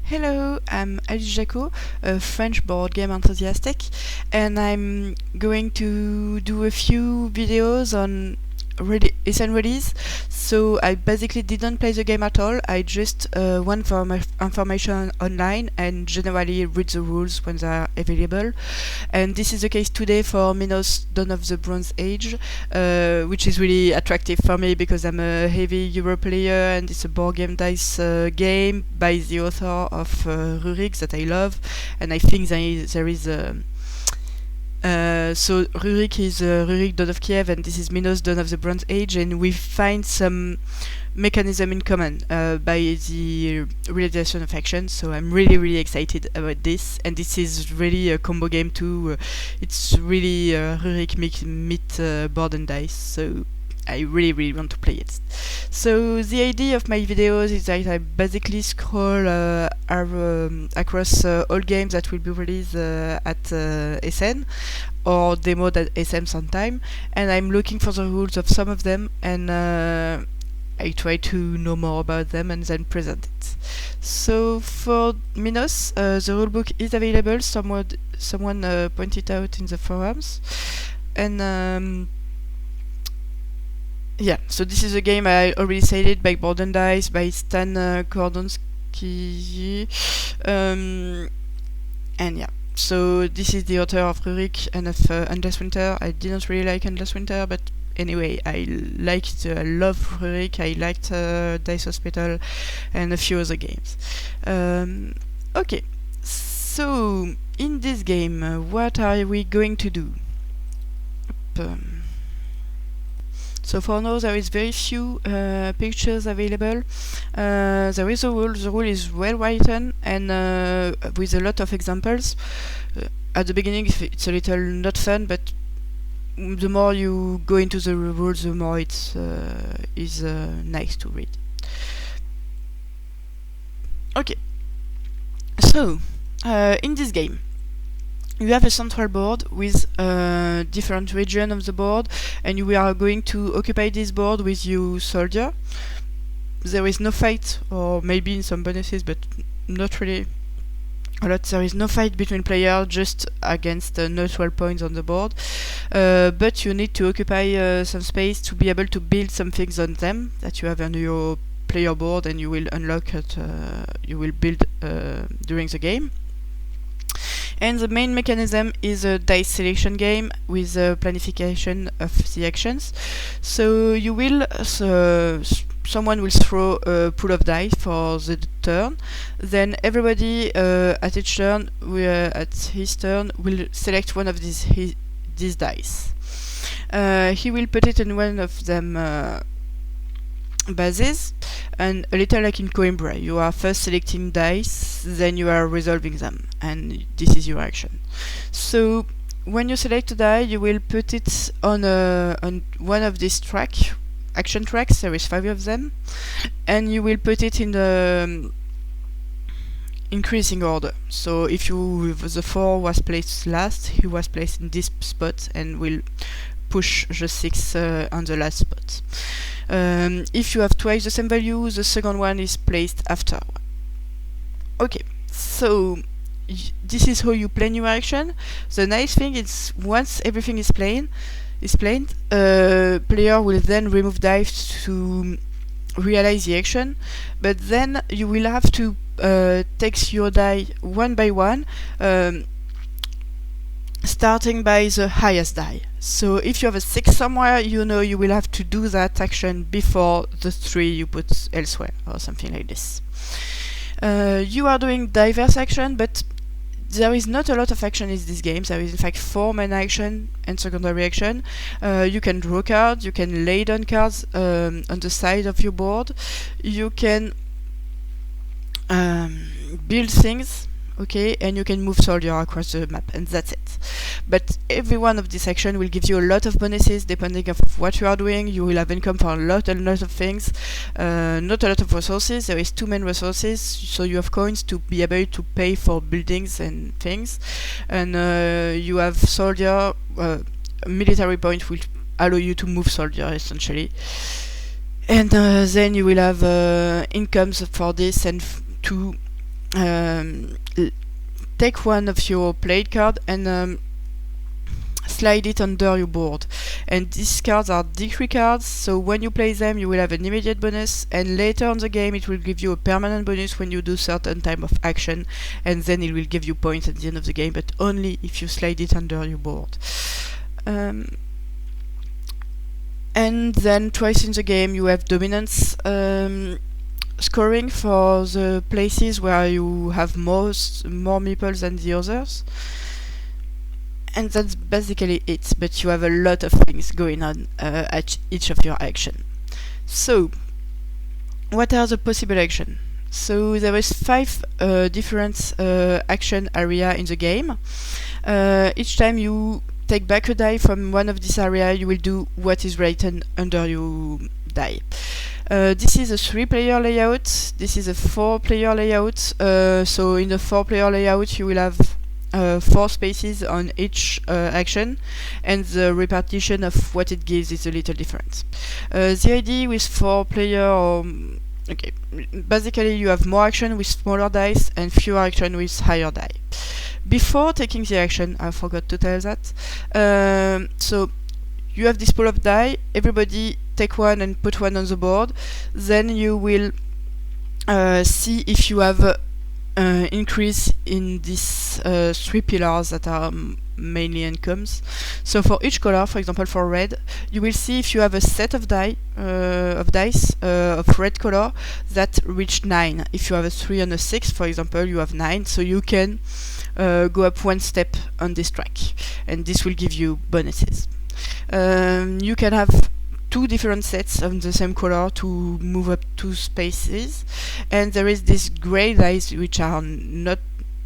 Hello, I'm Alice Jaco, a French board game enthusiast, and I'm going to do a few videos on Essen release. So I basically didn't play the game at all. I just went for my information online and generally read the rules when they are available. And this is the case today for Minos, Dawn of the Bronze Age, which is really attractive for me because I'm a heavy Euro player and it's a board-game-dice game by the author of Rurik that I love, and I think there is so Rurik is Rurik, Dawn of Kiev, and this is Minos, Dawn of the Bronze Age, and we find some mechanism in common by the realization of action. So I'm really excited about this, and this is really a combo game too. It's really Rurik meet Board&Dice, so I really want to play it. So the idea of my videos is that I basically scroll across all games that will be released at Essen or demoed at Essen sometime, and I'm looking for the rules of some of them, and I try to know more about them and then present it. So for Minos, the rulebook is available. Someone pointed out in the forums, and yeah, so this is a game I already said it, by Board&Dice, by Stan Kordonskiy, and yeah. So this is the author of Rurik and of Endless Winter. I didn't really like Endless Winter, but anyway, I love Rurik. I liked Dice Hospital and a few other games. Okay, so in this game, what are we going to do? So for now there is very few pictures available. There is a rule. The rule is well written and with a lot of examples. At the beginning it's a little not fun, but the more you go into the rules, the more it is nice to read. Okay, so in this game you have a central board with different regions of the board, and you are going to occupy this board with your soldier. There is no fight, or maybe some bonuses, but not really a lot. There is no fight between players, just against neutral points on the board. But you need to occupy some space to be able to build some things on them that you have on your player board, and you will unlock it. You will build during the game. And the main mechanism is a dice selection game with a planification of the actions. So you will someone will throw a pool of dice for the turn. Then everybody at his turn will select one of these dice. He will put it in one of them bases, and a little like in Coimbra, you are first selecting dice, then you are resolving them, and this is your action. So when you select a die, you will put it on one of these action tracks. There is 5 of them, and you will put it in the increasing order. So if the 4 was placed last, he was placed in this spot and will push the 6 on the last spot. If you have twice the same value, the second one is placed after. Okay, so this is how you plan your action. The nice thing is, once everything is planned, player will then remove dice to realize the action, but then you will have to take your die one by one, starting by the highest die. So if you have a 6 somewhere, you know you will have to do that action before the 3 you put elsewhere, or something like this. You are doing diverse action, but there is not a lot of action in this game. There is in fact 4 main action and secondary action. You can draw cards, you can lay down cards on the side of your board, you can build things, okay, and you can move soldier across the map, and that's it. But every one of these actions will give you a lot of bonuses depending on what you are doing. You will have income for a lot of things, not a lot of resources. There is 2 main resources, so you have coins to be able to pay for buildings and things, and you have soldier, military point will allow you to move soldier essentially, and then you will have incomes for this and to take one of your played card and slide it under your board. And these cards are decree cards, so when you play them you will have an immediate bonus, and later on the game it will give you a permanent bonus when you do certain type of action, and then it will give you points at the end of the game, but only if you slide it under your board. And then twice in the game you have dominance scoring for the places where you have more meeples than the others. And that's basically it, but you have a lot of things going on at each of your action. So, what are the possible actions? So there is 5 different action area in the game. Each time you take back a die from one of these areas, you will do what is written under your die. This is a 3-player layout. This is a 4-player layout. So in the 4-player layout, you will have 4 spaces on each action, and the repartition of what it gives is a little different. The idea with 4-player, okay, basically you have more action with smaller dice and fewer action with higher die. Before taking the action, I forgot to tell that. So you have this pool of die, everybody take one and put one on the board, then you will see if you have increase in these 3 pillars that are mainly incomes. So for each color, for example for red, you will see if you have a set of dice of red color that reach 9. If you have a 3 and a 6, for example, you have 9, so you can go up 1 step on this track, and this will give you bonuses. You can have 2 different sets of the same color to move up 2 spaces, and there is this gray dice which are not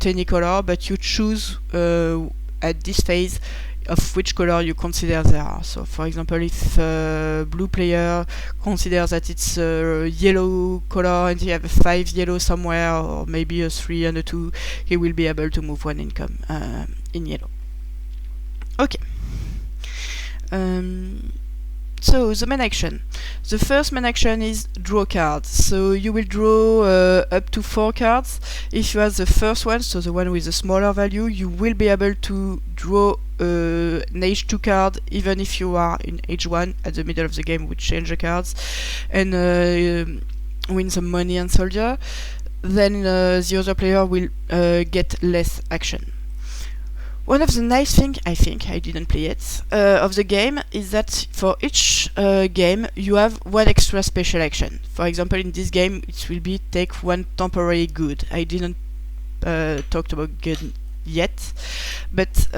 any color, but you choose at this phase of which color you consider they are. So for example, if a blue player considers that it's a yellow color and you have a 5 yellow somewhere, or maybe a 3 and a 2, he will be able to move 1 income in yellow. Okay. So the main action. The first main action is draw cards. So you will draw up to 4 cards. If you have the first one, so the one with the smaller value, you will be able to draw an H2 card even if you are in H1 at the middle of the game, which change the cards, and win some money and soldier. Then the other player will get less action. One of the nice things, I think, I didn't play it, of the game is that for each game you have 1 extra special action. For example, in this game it will be take 1 temporary good. I didn't talk about good yet, but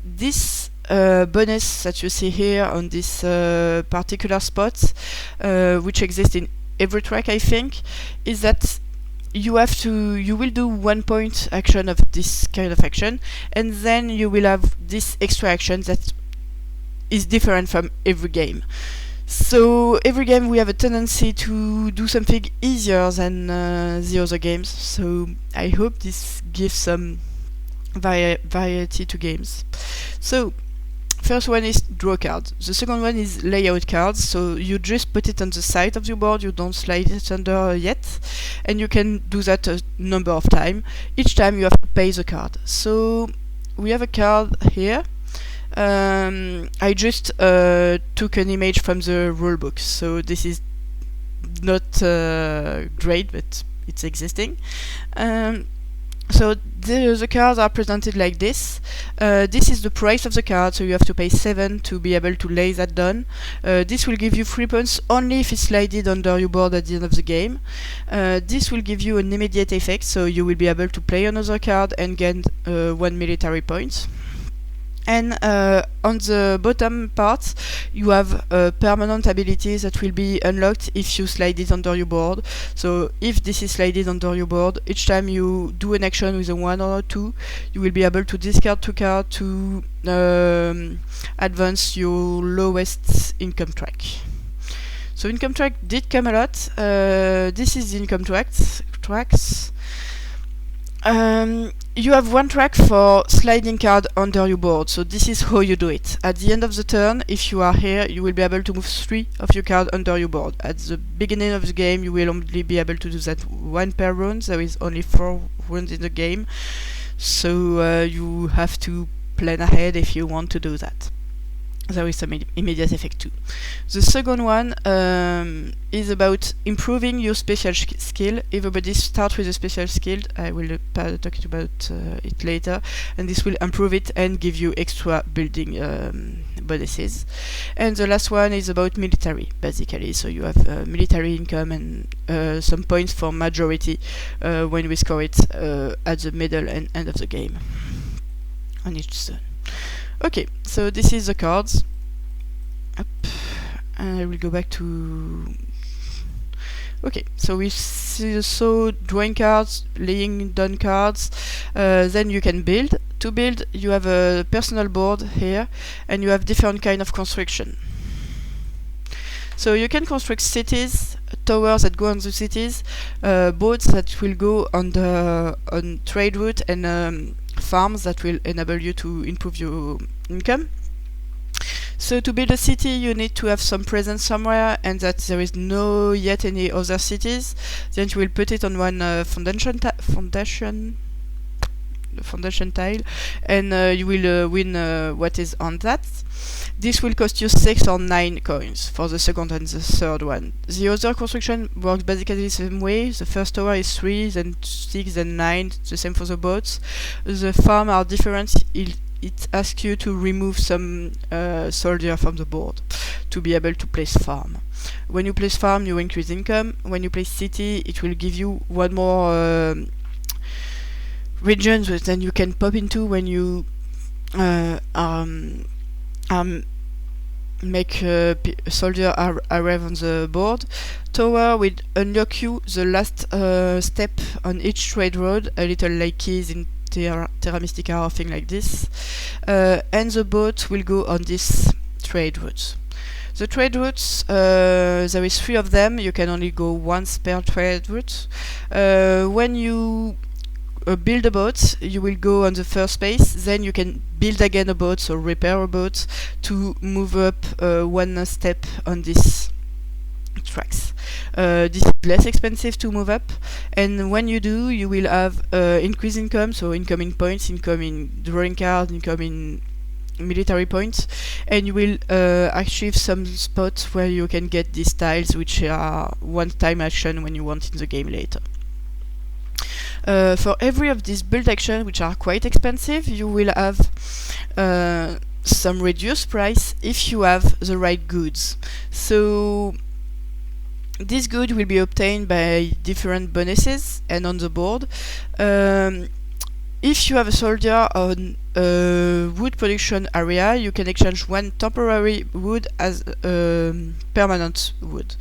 this bonus that you see here on this particular spot, which exists in every track, I think, is that you will do 1 point action of this kind of action, and then you will have this extra action that is different from every game. So every game we have a tendency to do something easier than the other games, so I hope this gives some variety to games. So first one is draw cards. The second one is layout cards. So you just put it on the side of your board, you don't slide it under yet, and you can do that a number of times. Each time you have to pay the card. So we have a card here. I just took an image from the rulebook, so this is not great, but it's existing. So the cards are presented like this. This is the price of the card, so you have to pay 7 to be able to lay that down. This will give you 3 points only if it's slided under your board at the end of the game. This will give you an immediate effect, so you will be able to play another card and gain 1 military point. And on the bottom part you have permanent abilities that will be unlocked if you slide it under your board. So if this is slided under your board, each time you do an action with a 1 or a 2, you will be able to discard 2 cards to advance your lowest income track. So income track did come a lot. This is the income tracks. You have one track for sliding card under your board, so this is how you do it. At the end of the turn, if you are here, you will be able to move 3 of your cards under your board. At the beginning of the game, you will only be able to do that 1 per round. There is only 4 rounds in the game, so you have to plan ahead if you want to do that. There is some immediate effect too. The second one is about improving your special skill. Everybody starts with a special skill. I will talk about it later, and this will improve it and give you extra building bonuses. And the last one is about military, basically. So you have military income and some points for majority when we score it at the middle and end of the game on each turn. Okay, so this is the cards. Up. And I will go back to... Okay, so we saw drawing cards, laying down cards, then you can build. To build, you have a personal board here, and you have different kind of construction. So you can construct cities, towers that go on the cities, boats that will go on trade route, and farms that will enable you to improve your income. So to build a city, you need to have some presence somewhere, and that there is no yet any other cities. Then you will put it on one foundation tile, and you will win what is on that. This will cost you 6 or 9 coins for the second and the third one. The other construction works basically the same way. The first tower is 3, then 6, then 9, the same for the boats. The farm are different. It asks you to remove some soldier from the board to be able to place farm. When you place farm, you increase income. When you place city, it will give you one more regions that then you can pop into when you make a soldier arrive on the board. Tower will unlock you the last step on each trade road, a little like keys in Terra Mystica or thing like this, and the boat will go on this trade route. The trade routes, there is 3 of them. You can only go once per trade route. When you build a boat, you will go on the first space, then you can build again a boat, so repair a boat to move up one step on this tracks. This is less expensive to move up, and when you do, you will have increased income, so income in points, income in drawing cards, income in military points, and you will achieve some spots where you can get these tiles, which are one-time action when you want in the game later. For every of these build actions, which are quite expensive, you will have some reduced price if you have the right goods. So this good will be obtained by different bonuses and on the board. If you have a soldier on a wood production area, you can exchange one temporary wood as permanent wood.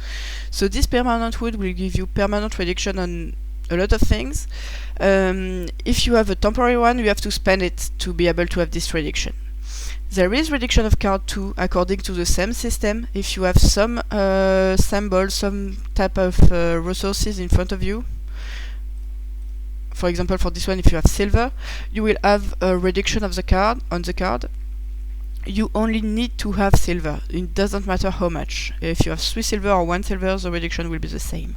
So this permanent wood will give you permanent reduction on a lot of things. If you have a temporary one, you have to spend it to be able to have this reduction. There is reduction of card too, according to the same system. If you have some symbols, some type of resources in front of you, for example, for this one, if you have silver, you will have a reduction of the card on the card. You only need to have silver. It doesn't matter how much. If you have 3 silver or 1 silver, the reduction will be the same.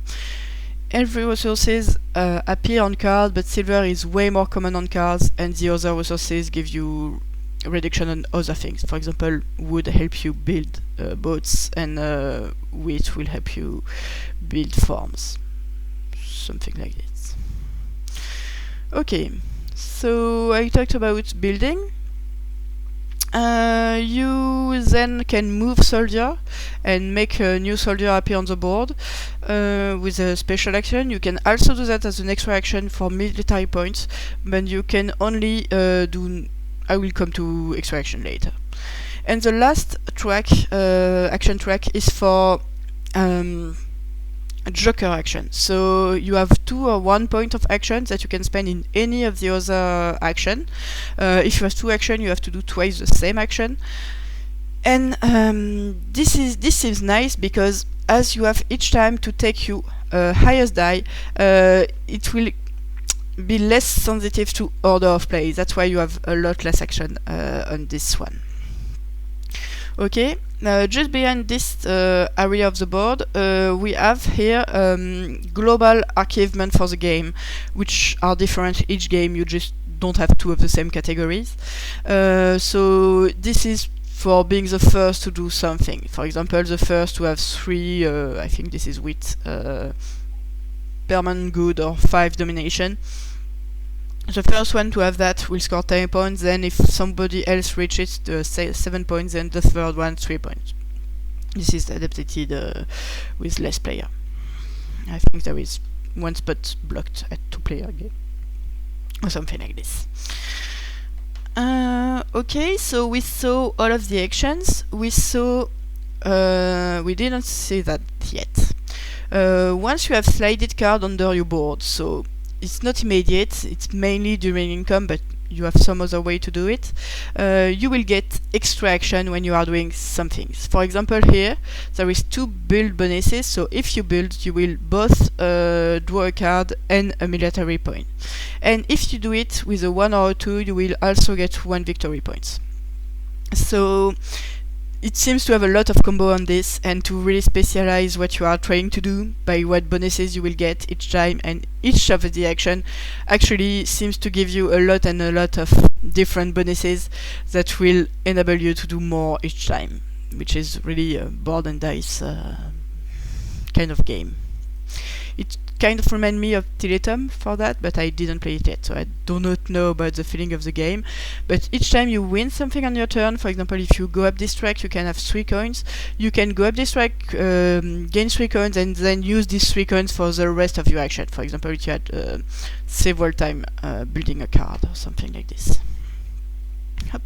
Every resources appear on card, but silver is way more common on cards, and the other resources give you reduction on other things. For example, wood help you build boats, and wheat will help you build farms. Something like this. Okay, so I talked about building. You then can move soldier and make a new soldier appear on the board with a special action. You can also do that as an extra action for military points, but you can only do... I will come to extra action later. And the last track, action track, is for Joker action. So you have 2 or 1 point of action that you can spend in any of the other action. If you have 2 action, you have to do twice the same action. And this seems nice because as you have each time to take you highest die, it will be less sensitive to order of play. That's why you have a lot less action on this one. Okay, just behind this area of the board, we have here global archivement for the game, which are different each game. You just don't have two of the same categories. So this is for being the first to do something. For example, the first to have 3, I think this is with permanent good or 5 domination. The first one to have that will score 10 points, then if somebody else reaches 7 points, then the third one 3 points. This is adapted with less player. I think there is 1 spot blocked at 2-player game, or something like this. Okay, so we saw all of the actions. We didn't see that yet. Once you have slided card under your board, so it's not immediate, it's mainly during income, but you have some other way to do it. You will get extra action when you are doing some things. For example, here there is 2 build bonuses, so if you build, you will both draw a card and a military point. And if you do it with a 1 or a 2, you will also get 1 victory points. So it seems to have a lot of combo on this, and to really specialize what you are trying to do by what bonuses you will get each time, and each of the action actually seems to give you a lot of different bonuses that will enable you to do more each time, which is really a board and dice kind of game. It kind of reminds me of Teletum for that, but I didn't play it yet, so I do not know about the feeling of the game. But each time you win something on your turn, for example, if you go up this track, you can have 3 coins. You can go up this track, gain 3 coins, and then use these 3 coins for the rest of your action. For example, if you had several times building a card or something like this. Hop.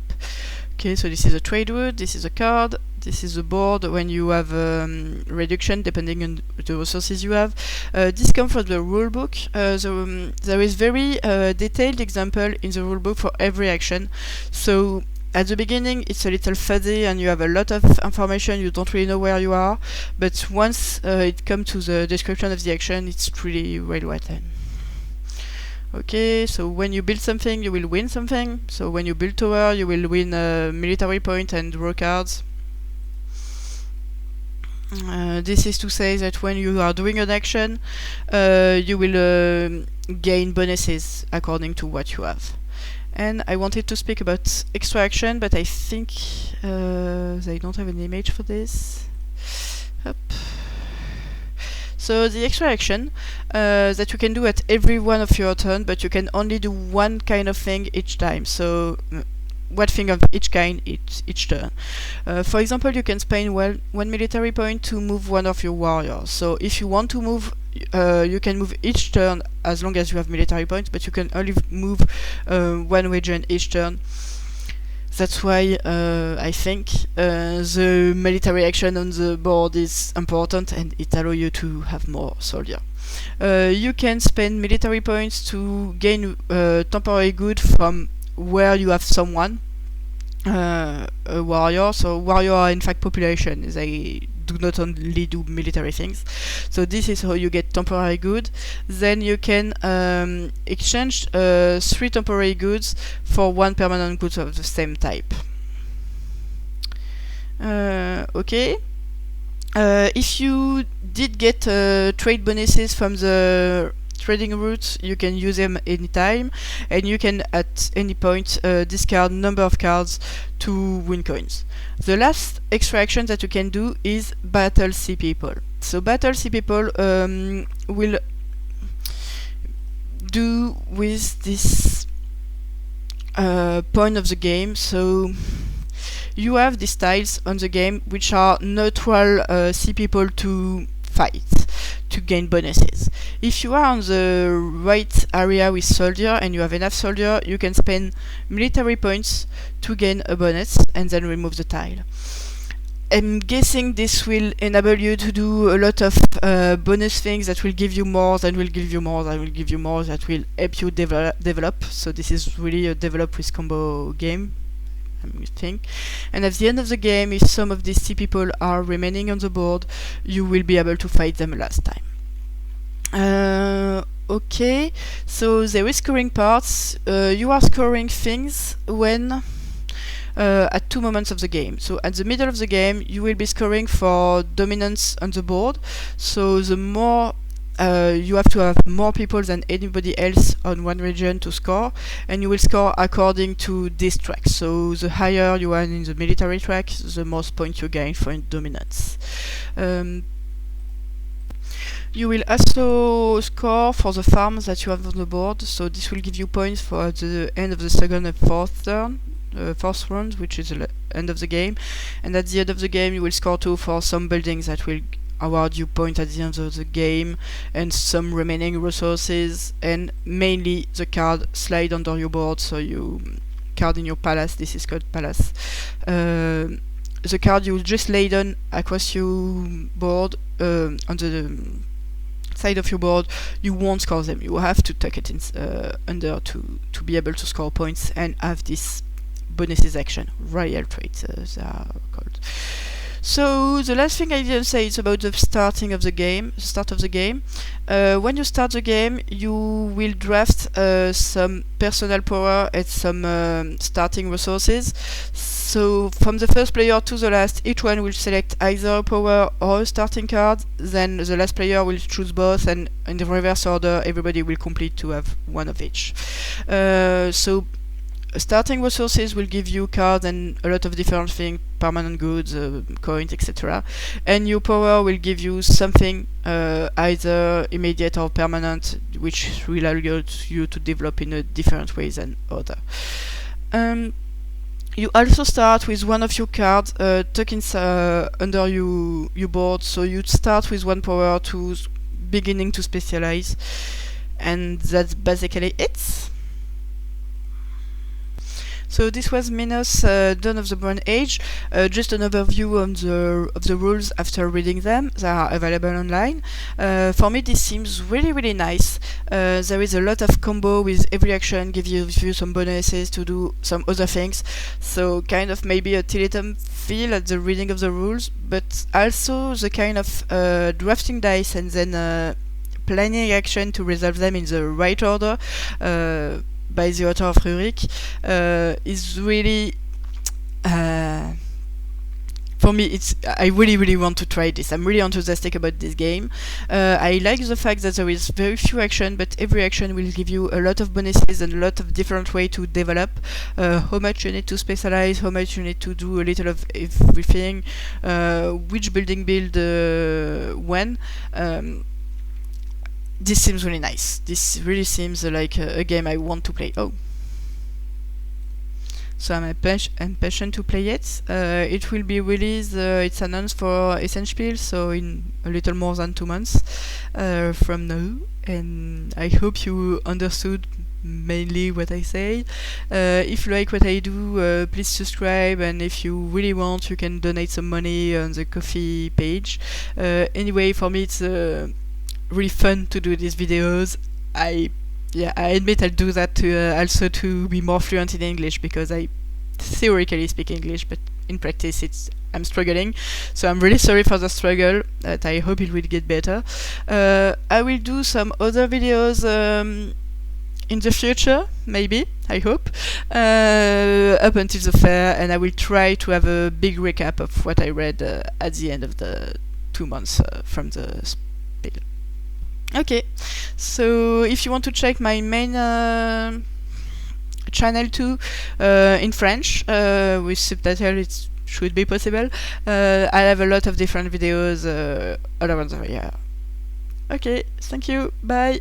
Okay, so this is a trade route, this is a card, this is a board when you have reduction depending on the resources you have. This comes from the rulebook. There is very detailed example in the rulebook for every action. So at the beginning it's a little fuzzy and you have a lot of information, you don't really know where you are, but once it comes to the description of the action, it's really well written. Okay, so when you build something, you will win something. So when you build tower, you will win a military point and draw cards. This is to say that when you are doing an action, you will gain bonuses according to what you have. And I wanted to speak about extra action, but I think they don't have an image for this. Up. So the extra action that you can do at every one of your turn, but you can only do one kind of thing each time. So one thing of each kind each turn. For example, you can spend 1 military point to move one of your warriors. So if you want to move, you can move each turn as long as you have military points, but you can only move 1 region each turn. That's why I think the military action on the board is important, and it allows you to have more soldier. You can spend military points to gain temporary good from where you have someone, a warrior. So warrior are in fact population, they do not only do military things. So this is how you get temporary good. Then you can exchange 3 temporary goods for 1 permanent good of the same type. Okay. If you did get trade bonuses from the trading route, you can use them anytime, and you can at any point discard number of cards to win coins. The last extra action that you can do is battle sea people. So battle sea people will do with this point of the game. So you have these tiles on the game which are neutral sea people to fight, to gain bonuses. If you are on the right area with soldier and you have enough soldier, you can spend military points to gain a bonus and then remove the tile. I'm guessing this will enable you to do a lot of bonus things that will give you more, that will give you more, that will give you more, that will help you develop. So this is really a develop with combo game, I think. And at the end of the game, if some of these sea people are remaining on the board, you will be able to fight them last time. Okay, so there is scoring parts. You are scoring things when at two moments of the game. So at the middle of the game, you will be scoring for dominance on the board. So the more you have to have more people than anybody else on one region to score, and you will score according to this track. So the higher you are in the military track, the most points you gain for dominance. You will also score for the farms that you have on the board, so this will give you points for the end of the second and fourth round, which is the end of the game. And at the end of the game, you will score too for some buildings that will award you points at the end of the game, and some remaining resources, and mainly the card slide under your board. So you card in your palace, this is called palace. The card you just lay down across your board on the side of your board, you won't score them. You have to tuck it in under to be able to score points and have this bonuses action, royal traits they are called. So the last thing I didn't say is about the start of the game. When you start the game, you will draft some personal power and some starting resources. So from the first player to the last, each one will select either a power or a starting card. Then the last player will choose both, and in the reverse order, everybody will complete to have one of each. So starting resources will give you cards and a lot of different things, permanent goods, coins, etc. And your power will give you something either immediate or permanent, which will allow you to develop in a different way than other. You also start with one of your cards tucked under your board, so you start with one power to beginning to specialize, and that's basically it. So this was Minos, Dawn of the Bronze Age. Just an overview of the rules after reading them. They are available online. For me, this seems really nice. There is a lot of combo with every action, gives you some bonuses to do some other things. So kind of maybe a Teletum feel at the reading of the rules, but also the kind of drafting dice and then planning action to resolve them in the right order. By the author of Rurik is really for me. I really want to try this. I'm really enthusiastic about this game. I like the fact that there is very few action, but every action will give you a lot of bonuses and a lot of different way to develop. How much you need to specialize, how much you need to do a little of everything, which building build when. This seems really nice. This really seems like a game I want to play. Oh. So I'm impatient to play it. It will be released, it's announced for Essen Spiel, so in a little more than 2 months from now. And I hope you understood mainly what I say. If you like what I do, please subscribe, and if you really want, you can donate some money on the Ko-fi page. Anyway, for me it's really fun to do these videos. I admit I'll do that to also to be more fluent in English, because I theoretically speak English, but in practice I'm struggling. So I'm really sorry for the struggle, but I hope it will get better. I will do some other videos in the future, maybe, I hope, up until the fair, and I will try to have a big recap of what I read at the end of the 2 months from the Spiel. Okay, so if you want to check my main channel too, in French, with subtitles, it should be possible. I have a lot of different videos all over the year. Okay, thank you, bye!